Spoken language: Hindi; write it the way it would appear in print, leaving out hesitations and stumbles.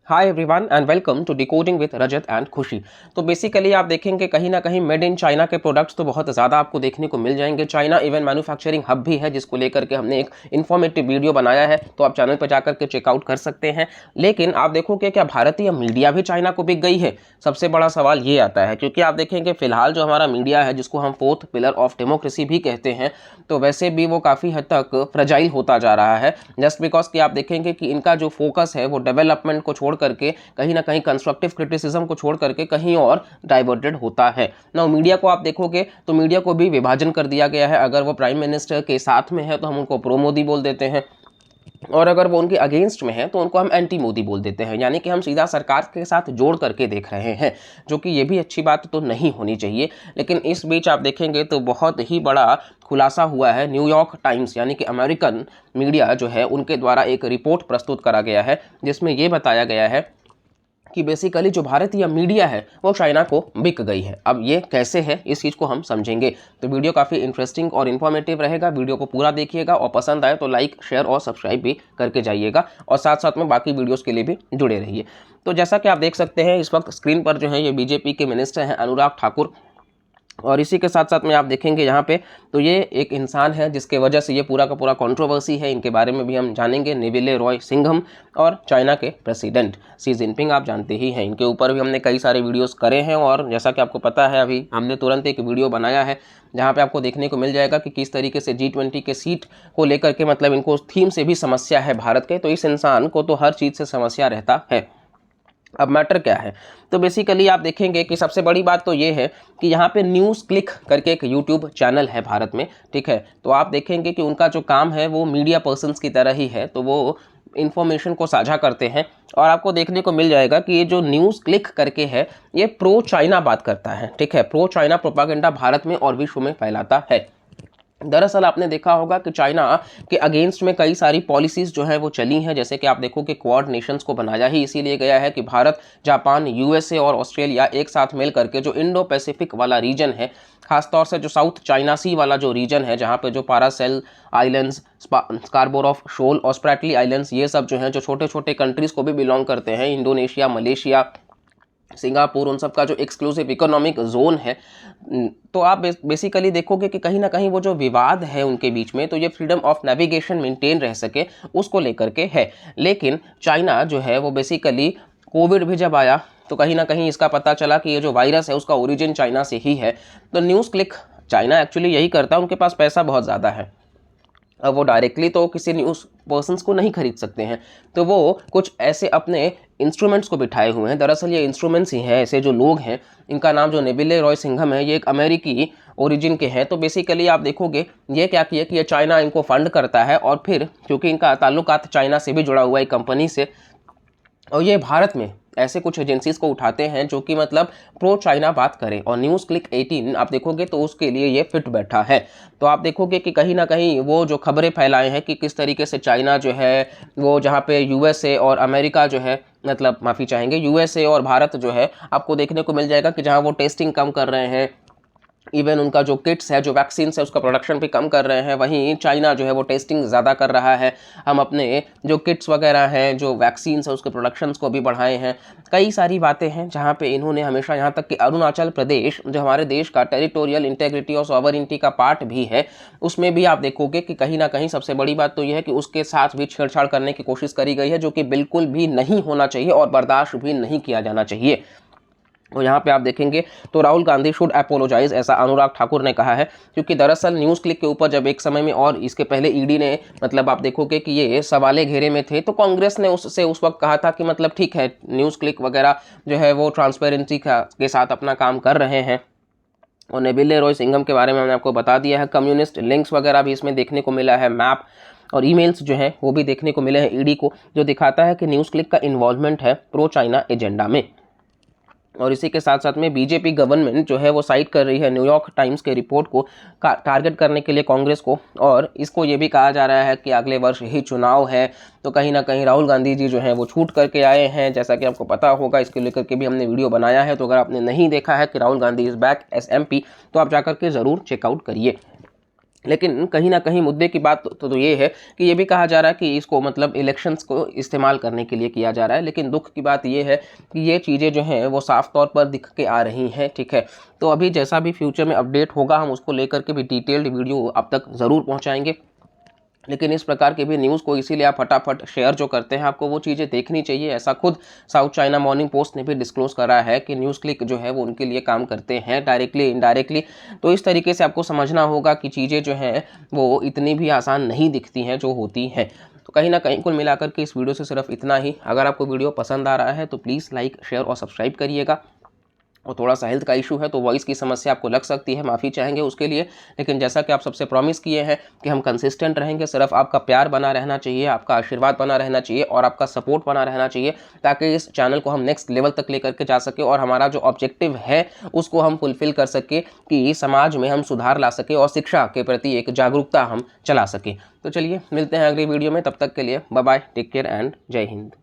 Hi everyone and welcome to decoding with Rajat and Khushi. तो बेसिकली आप देखेंगे कहीं ना कहीं मेड इन चाइना के प्रोडक्ट्स तो बहुत ज़्यादा आपको देखने को मिल जाएंगे। चाइना इवन मैन्युफैक्चरिंग हब भी है, जिसको लेकर के हमने एक इन्फॉर्मेटिव वीडियो बनाया है, तो आप चैनल पर जाकर के चेकआउट कर सकते हैं। लेकिन आप देखोगे क्या भारतीय मीडिया भी चाइना को बिक गई है? सबसे बड़ा सवाल ये आता है, क्योंकि आप देखेंगे फिलहाल जो हमारा मीडिया है, जिसको हम फोर्थ पिलर ऑफ डेमोक्रेसी भी कहते हैं, तो वैसे भी वो काफ़ी हद तक फ्रजाइल होता जा रहा है। जस्ट बिकॉज कि आप देखेंगे कि इनका जो फोकस है वो डेवलपमेंट को छोड़ करके कहीं ना कहीं कंस्ट्रक्टिव क्रिटिसिज्म को छोड़ करके कहीं और डाइवर्टेड होता है ना। मीडिया को आप देखोगे तो मीडिया को भी विभाजन कर दिया गया है। अगर वो प्राइम मिनिस्टर के साथ में है तो हम उनको प्रो मोदी बोल देते हैं, और अगर वो उनके अगेंस्ट में है तो उनको हम एंटी मोदी बोल देते हैं। यानी कि हम सीधा सरकार के साथ जोड़ करके देख रहे हैं, जो कि ये भी अच्छी बात तो नहीं होनी चाहिए। लेकिन इस बीच आप देखेंगे तो बहुत ही बड़ा खुलासा हुआ है। न्यूयॉर्क टाइम्स यानी कि अमेरिकन मीडिया जो है, उनके द्वारा एक रिपोर्ट प्रस्तुत करा गया है, जिसमें ये बताया गया है कि बेसिकली जो भारतीय मीडिया है वो चाइना को बिक गई है। अब ये कैसे है, इस चीज़ को हम समझेंगे। तो वीडियो काफ़ी इंटरेस्टिंग और इन्फॉर्मेटिव रहेगा। वीडियो को पूरा देखिएगा और पसंद आए तो लाइक, शेयर और सब्सक्राइब भी करके जाइएगा, और साथ साथ में बाकी वीडियोज़ के लिए भी जुड़े रहिए। तो जैसा कि आप देख सकते हैं इस वक्त स्क्रीन पर जो है ये बीजेपी के मिनिस्टर हैं अनुराग ठाकुर, और इसी के साथ साथ में आप देखेंगे यहाँ पे तो ये एक इंसान है जिसके वजह से ये पूरा का पूरा कंट्रोवर्सी है। इनके बारे में भी हम जानेंगे। नेविले रॉय सिंघम, और चाइना के प्रेसिडेंट सी जिनपिंग आप जानते ही हैं, इनके ऊपर भी हमने कई सारे वीडियोस करे हैं। और जैसा कि आपको पता है अभी हमने तुरंत एक वीडियो बनाया है जहाँ पे आपको देखने को मिल जाएगा कि किस तरीके से G20 के सीट को लेकर के, मतलब इनको थीम से भी समस्या है भारत के। तो इस इंसान को तो हर चीज़ से समस्या रहता है। अब मैटर क्या है, तो बेसिकली आप देखेंगे कि सबसे बड़ी बात तो ये है कि यहाँ पे न्यूज़ क्लिक करके एक यूट्यूब चैनल है भारत में, ठीक है। तो आप देखेंगे कि उनका जो काम है वो मीडिया पर्सन्स की तरह ही है, तो वो इन्फॉर्मेशन को साझा करते हैं। और आपको देखने को मिल जाएगा कि ये जो न्यूज़ क्लिक करके है ये प्रो चाइना बात करता है, ठीक है। प्रो चाइना प्रोपागेंडा भारत में और विश्व में फैलाता है। दरअसल आपने देखा होगा कि चाइना के अगेंस्ट में कई सारी पॉलिसीज़ जो है वो चली हैं। जैसे कि आप देखो कि क्वाड नेशंस को बनाया ही इसीलिए गया है कि भारत, जापान, यूएसए और ऑस्ट्रेलिया एक साथ मिल करके जो इंडो पैसिफिक वाला रीजन है, खासतौर से जो साउथ चाइना सी वाला जो रीजन है, जहाँ पे जो पारासेल आइलैंड्स, स्कारबोर ऑफ शोल और स्प्रैटली आइलैंड्स, ये सब जो हैं जो छोटे छोटे कंट्रीज़ को भी बिलोंग करते हैं, इंडोनेशिया, मलेशिया, सिंगापुर, उन सब का जो एक्सक्लूसिव इकोनॉमिक जोन है। तो आप बेसिकली देखोगे कि कहीं ना कहीं वो जो विवाद है उनके बीच में, तो ये फ्रीडम ऑफ नेविगेशन मेंटेन रह सके उसको लेकर के है। लेकिन चाइना जो है वो बेसिकली, कोविड भी जब आया तो कहीं ना कहीं इसका पता चला कि ये जो वायरस है उसका ओरिजिन चाइना से ही है। तो न्यूज़ क्लिक चाइना एक्चुअली यही करता है, उनके पास पैसा बहुत ज़्यादा है। अब वो डायरेक्टली तो किसी न्यूज़ पर्सन्स को नहीं खरीद सकते हैं, तो वो कुछ ऐसे अपने इंस्ट्रूमेंट्स को बिठाए हुए हैं। दरअसल ये इंस्ट्रूमेंट्स ही हैं, ऐसे जो लोग हैं, इनका नाम जो नेविले रॉय सिंघम है, ये एक अमेरिकी ओरिजिन के हैं। तो बेसिकली आप देखोगे ये क्या किया कि ये चाइना इनको फंड करता है, और फिर क्योंकि इनका ताल्लुकात चाइना से भी जुड़ा हुआ है कंपनी से, और ये भारत में ऐसे कुछ एजेंसीज को उठाते हैं जो कि मतलब प्रो चाइना बात करें। और न्यूज़ क्लिक 18 आप देखोगे तो उसके लिए ये फिट बैठा है। तो आप देखोगे कि कहीं ना कहीं वो जो खबरें फैलाए हैं कि किस तरीके से चाइना जो है वो, जहाँ पे यूएसए और अमेरिका जो है, मतलब माफ़ी चाहेंगे, यूएसए और भारत जो है, आपको देखने को मिल जाएगा कि जहाँ वो टेस्टिंग कम कर रहे हैं, इवन उनका जो किट्स है, जो वैक्सीन है, उसका प्रोडक्शन भी कम कर रहे हैं। वहीं चाइना जो है वो टेस्टिंग ज़्यादा कर रहा है। हम अपने जो किट्स वगैरह हैं, जो वैक्सीन है, उसके प्रोडक्शंस को भी बढ़ाए हैं। कई सारी बातें हैं जहाँ पे इन्होंने हमेशा, यहाँ तक कि अरुणाचल प्रदेश जो हमारे देश का टेरिटोरियल इंटेग्रिटी और सॉवरेनिटी का पार्ट भी है, उसमें भी आप देखोगे कि कहीं ना कहीं सबसे बड़ी बात तो यह है कि उसके साथ भी छेड़छाड़ करने की कोशिश करी गई है, जो कि बिल्कुल भी नहीं होना चाहिए और बर्दाश्त भी नहीं किया जाना चाहिए। और यहाँ पे आप देखेंगे तो राहुल गांधी शुड अपोलोजाइज, ऐसा अनुराग ठाकुर ने कहा है। क्योंकि दरअसल न्यूज़ क्लिक के ऊपर जब एक समय में, और इसके पहले ईडी ने, मतलब आप देखोगे कि ये सवाले घेरे में थे, तो कांग्रेस ने उससे उस वक्त कहा था कि मतलब ठीक है, न्यूज़ क्लिक वगैरह जो है वो ट्रांसपेरेंसी के साथ अपना काम कर रहे हैं। और नेविले रॉय सिंघम के बारे में मैंने आपको बता दिया है। कम्युनिस्ट लिंक्स वगैरह भी इसमें देखने को मिला है, मैप और ईमेल्स जो हैं वो भी देखने को मिले हैं ईडी को, जो दिखाता है कि न्यूज़ क्लिक का इन्वॉल्वमेंट है प्रो चाइना एजेंडा में। और इसी के साथ साथ में बीजेपी गवर्नमेंट जो है वो साइड कर रही है न्यूयॉर्क टाइम्स के रिपोर्ट को टारगेट करने के लिए कांग्रेस को। और इसको ये भी कहा जा रहा है कि अगले वर्ष ही चुनाव है, तो कहीं ना कहीं राहुल गांधी जी जो हैं वो छूट करके आए हैं, जैसा कि आपको पता होगा। इसके लेकर के भी हमने वीडियो बनाया है, तो अगर आपने नहीं देखा है कि Rahul Gandhi is back S MP, तो आप जाकर के ज़रूर चेकआउट करिए। लेकिन कहीं न कहीं मुद्दे की बात तो ये है कि ये भी कहा जा रहा है कि इसको मतलब इलेक्शंस को इस्तेमाल करने के लिए किया जा रहा है। लेकिन दुःख की बात ये है कि ये चीज़ें जो हैं वो साफ़ तौर पर दिख के आ रही हैं, ठीक है। तो अभी जैसा भी फ्यूचर में अपडेट होगा हम उसको लेकर के भी डिटेल्ड वीडियो आप तक ज़रूर पहुँचाएँगे। लेकिन इस प्रकार के भी न्यूज़ को इसीलिए आप फटाफट शेयर जो करते हैं, आपको वो चीज़ें देखनी चाहिए। ऐसा खुद साउथ चाइना मॉर्निंग पोस्ट ने भी डिस्क्लोज़ करा है कि न्यूज़ क्लिक जो है वो उनके लिए काम करते हैं डायरेक्टली, इनडायरेक्टली। तो इस तरीके से आपको समझना होगा कि चीज़ें जो हैं वो इतनी भी आसान नहीं दिखती हैं जो होती हैं। तो कहीं न कहीं कुल मिलाकर के इस वीडियो से सिर्फ इतना ही। अगर आपको वीडियो पसंद आ रहा है तो प्लीज़ लाइक, शेयर और सब्सक्राइब करिएगा। और थोड़ा-सा हेल्थ का इश्यू है तो वॉइस की समस्या आपको लग सकती है, माफ़ी चाहेंगे उसके लिए। लेकिन जैसा कि आप सबसे प्रॉमिस किए हैं कि हम कंसिस्टेंट रहेंगे, सिर्फ़ आपका प्यार बना रहना चाहिए, आपका आशीर्वाद बना रहना चाहिए और आपका सपोर्ट बना रहना चाहिए, ताकि इस चैनल को हम नेक्स्ट लेवल तक लेकर के जा सकें और हमारा जो ऑब्जेक्टिव है उसको हम फुलफ़िल कर सकें कि समाज में हम सुधार ला सकें और शिक्षा के प्रति एक जागरूकता हम चला सकें। तो चलिए मिलते हैं अगली वीडियो में, तब तक के लिए bye bye, take care and जय हिंद।